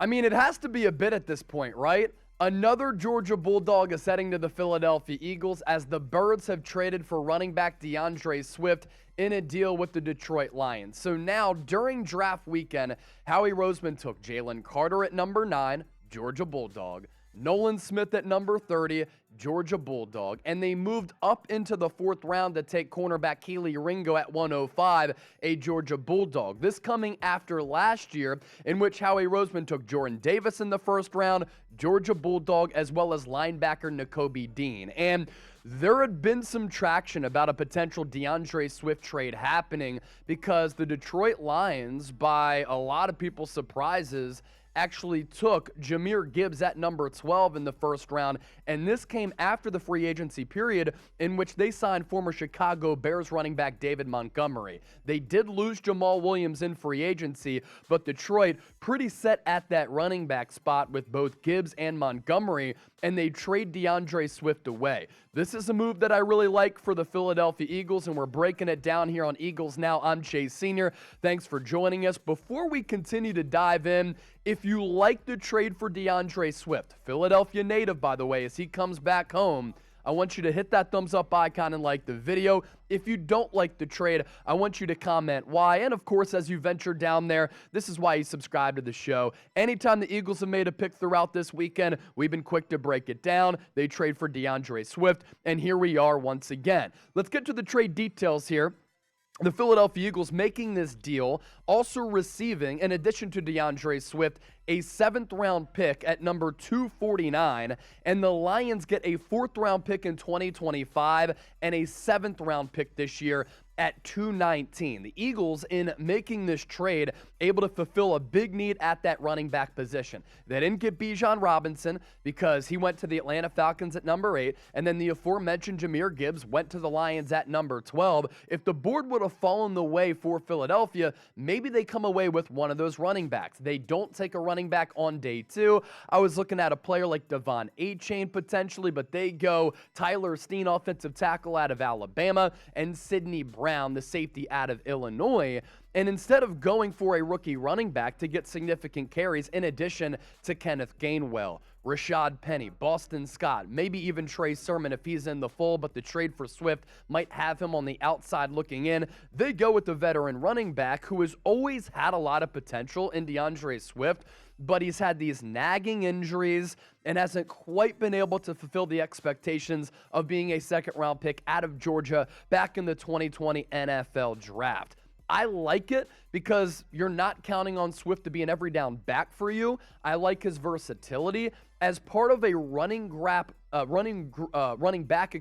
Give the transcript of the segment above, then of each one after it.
I mean, it has to be a bit at this point, right? Another Georgia Bulldog is heading to the Philadelphia Eagles as the Birds have traded for running back DAndre Swift in a deal with the Detroit Lions. So now, during draft weekend, Howie Roseman took Jalen Carter at number 9, Georgia Bulldog, Nolan Smith at number 30, Georgia Bulldog, and they moved up into the 4th round to take cornerback Kelee Ringo at 105, a Georgia Bulldog. This coming after last year, in which Howie Roseman took Jordan Davis in the 1st round, Georgia Bulldog, as well as linebacker Nakobe Dean. And there had been some traction about a potential DAndre Swift trade happening because the Detroit Lions, by a lot of people's surprises, actually took Jahmyr Gibbs at number 12 in the 1st round, and this came after the free agency period in which they signed former Chicago Bears running back David Montgomery. They did lose Jamal Williams in free agency, but Detroit pretty set at that running back spot with both Gibbs and Montgomery, and they trade DAndre Swift away. This is a move that I really like for the Philadelphia Eagles, and we're breaking it down here on Eagles Now. I'm Chase Sr. Thanks for joining us. Before we continue to dive in, if you like the trade for DAndre Swift, Philadelphia native, by the way, as he comes back home, I want you to hit that thumbs up icon and like the video. If you don't like the trade, I want you to comment why. And of course, as you venture down there, this is why you subscribe to the show. Anytime the Eagles have made a pick throughout this weekend, we've been quick to break it down. They trade for DAndre Swift, and here we are once again. Let's get to the trade details here. The Philadelphia Eagles making this deal, also receiving, in addition to DAndre Swift, a 7th-round pick at number 249, and the Lions get a 4th-round pick in 2025 and a 7th-round pick this year at 219. The Eagles, in making this trade, able to fulfill a big need at that running back position. They didn't get Bijan Robinson because he went to the Atlanta Falcons at number 8, and then the aforementioned Jahmyr Gibbs went to the Lions at number 12. If the board would have fallen the way for Philadelphia, maybe they come away with one of those running backs. They don't take a running back on day 2. I was looking at a player like Devon Achane potentially, but they go Tyler Steen, offensive tackle out of Alabama, and Sidney Brown, the safety out of Illinois. And instead of going for a rookie running back to get significant carries, in addition to Kenneth Gainwell, Rashad Penny, Boston Scott, maybe even Trey Sermon if he's in the fold, but the trade for Swift might have him on the outside looking in. They go with the veteran running back who has always had a lot of potential in DAndre Swift, but he's had these nagging injuries and hasn't quite been able to fulfill the expectations of being a 2nd-round pick out of Georgia back in the 2020 NFL Draft. I like it because you're not counting on Swift to be an every down back for you. I like his versatility as part of a running back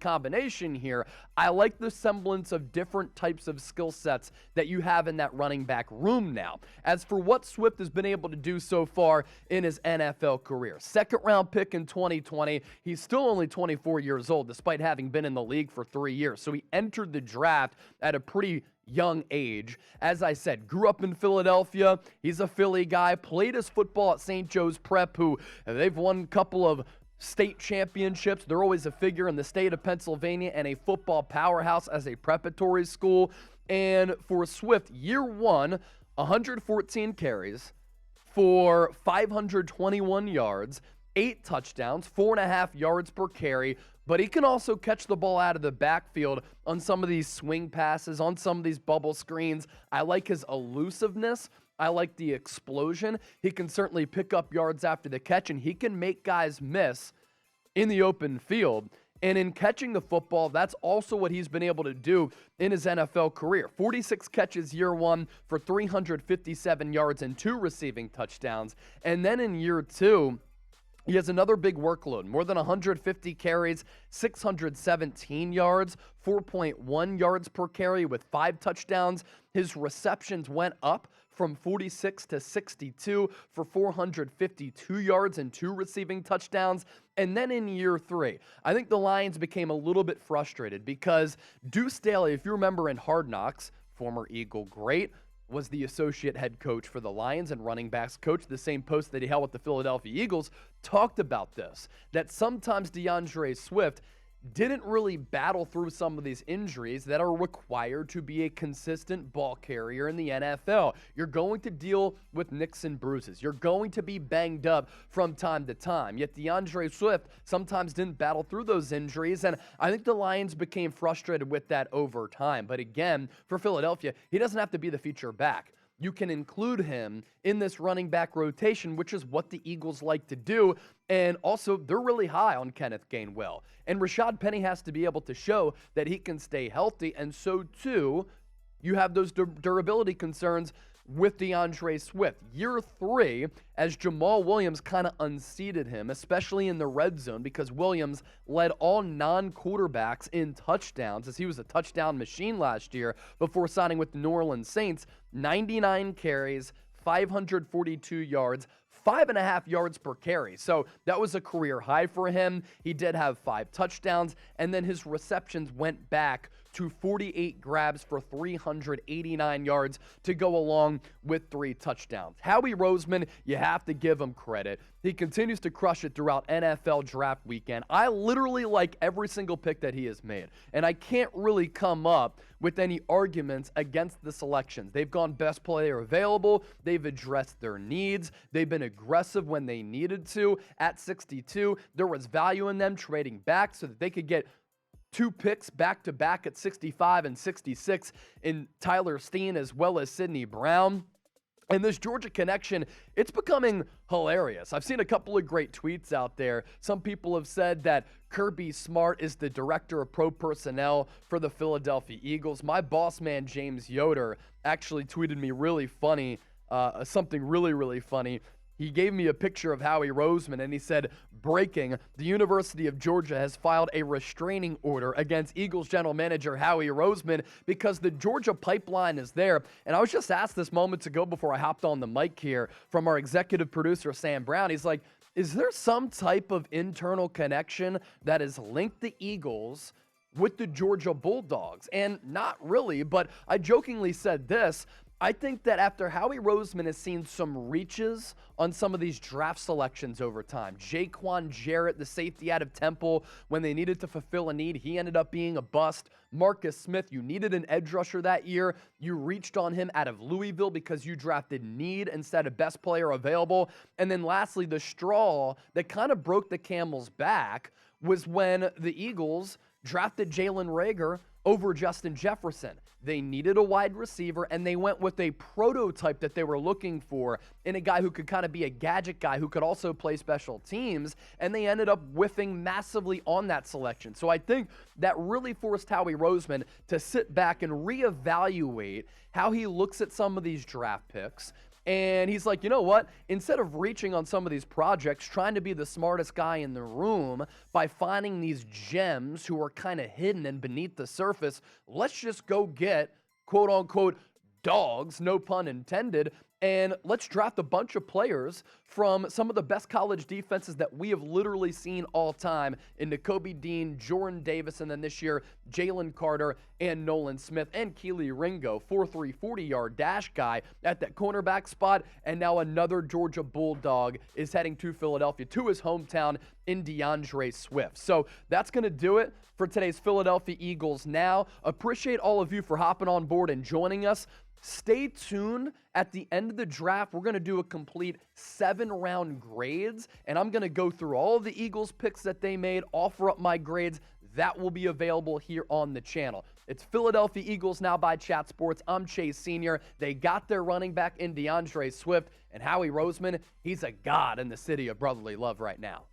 combination here. I like the semblance of different types of skill sets that you have in that running back room now. As for what Swift has been able to do so far in his NFL career, 2nd-round pick in 2020. He's still only 24 years old despite having been in the league for 3 years. So he entered the draft at a pretty young age. As I said, grew up in Philadelphia. He's a Philly guy, played his football at St. Joe's Prep, who they've won a couple of state championships. They're always a figure in the state of Pennsylvania and a football powerhouse as a preparatory school. And for Swift, year 1, 114 carries for 521 yards, 8 touchdowns, 4.5 yards per carry. But he can also catch the ball out of the backfield on some of these swing passes, on some of these bubble screens. I like his elusiveness. I like the explosion. He can certainly pick up yards after the catch, and he can make guys miss in the open field. And in catching the football, that's also what he's been able to do in his NFL career. 46 catches year 1 for 357 yards and 2 receiving touchdowns. And then in year 2, he has another big workload, more than 150 carries, 617 yards, 4.1 yards per carry with 5 touchdowns. His receptions went up from 46 to 62 for 452 yards and 2 receiving touchdowns. And then in year 3, I think the Lions became a little bit frustrated because Deuce Staley, if you remember in Hard Knocks, former Eagle great, was the associate head coach for the Lions and running backs coach, the same post that he held with the Philadelphia Eagles, talked about this, that sometimes DAndre Swift didn't really battle through some of these injuries that are required to be a consistent ball carrier in the NFL. You're going to deal with nicks and bruises. You're going to be banged up from time to time. Yet DAndre Swift sometimes didn't battle through those injuries, and I think the Lions became frustrated with that over time. But again, for Philadelphia, he doesn't have to be the feature back. You can include him in this running back rotation, which is what the Eagles like to do. And also, they're really high on Kenneth Gainwell. And Rashad Penny has to be able to show that he can stay healthy. And so, too, you have those durability concerns with DAndre Swift. Year 3, as Jamal Williams kind of unseated him, especially in the red zone, because Williams led all non-quarterbacks in touchdowns, as he was a touchdown machine last year before signing with the New Orleans Saints. 99 carries, 542 yards, 5.5 yards per carry. So that was a career high for him. He did have 5 touchdowns, and then his receptions went back to 48 grabs for 389 yards to go along with 3 touchdowns. Howie Roseman, you have to give him credit. He continues to crush it throughout NFL draft weekend. I literally like every single pick that he has made, and I can't really come up with any arguments against the selections. They've gone best player available. They've addressed their needs. They've been aggressive when they needed to. At 62, there was value in them trading back so that they could get 2 picks back-to-back at 65 and 66 in Tyler Steen as well as Sidney Brown. And this Georgia connection, it's becoming hilarious. I've seen a couple of great tweets out there. Some people have said that Kirby Smart is the director of pro personnel for the Philadelphia Eagles. My boss man, James Yoder, actually tweeted me really funny, something really, really funny. He gave me a picture of Howie Roseman, and he said, breaking, the University of Georgia has filed a restraining order against Eagles general manager Howie Roseman because the Georgia pipeline is there. And I was just asked this moments ago before I hopped on the mic here from our executive producer, Sam Brown. He's like, is there some type of internal connection that has linked the Eagles with the Georgia Bulldogs? And not really, but I jokingly said this. I think that after Howie Roseman has seen some reaches on some of these draft selections over time, Jaquan Jarrett, the safety out of Temple, when they needed to fulfill a need, he ended up being a bust. Marcus Smith, you needed an edge rusher that year. You reached on him out of Louisville because you drafted need instead of best player available. And then lastly, the straw that kind of broke the camel's back was when the Eagles drafted Jalen Reagor over Justin Jefferson. They needed a wide receiver, and they went with a prototype that they were looking for in a guy who could kind of be a gadget guy who could also play special teams, and they ended up whiffing massively on that selection. So I think that really forced Howie Roseman to sit back and reevaluate how he looks at some of these draft picks. And he's like, you know what? Instead of reaching on some of these projects, trying to be the smartest guy in the room by finding these gems who are kind of hidden and beneath the surface, let's just go get, quote unquote, dogs, no pun intended, and let's draft a bunch of players from some of the best college defenses that we have literally seen all time in Nakobe Dean, Jordan Davis, and then this year, Jalen Carter and Nolan Smith and Keely Ringo, 4.3 40-yard dash guy at that cornerback spot. And now another Georgia Bulldog is heading to Philadelphia, to his hometown in DAndre Swift. So that's going to do it for today's Philadelphia Eagles Now. Appreciate all of you for hopping on board and joining us. Stay tuned. At the end of the draft, we're going to do a complete 7-round grades, and I'm going to go through all of the Eagles picks that they made, offer up my grades. That will be available here on the channel. It's Philadelphia Eagles Now by Chat Sports. I'm Chase Sr. They got their running back in DAndre Swift, and Howie Roseman, he's a god in the city of brotherly love right now.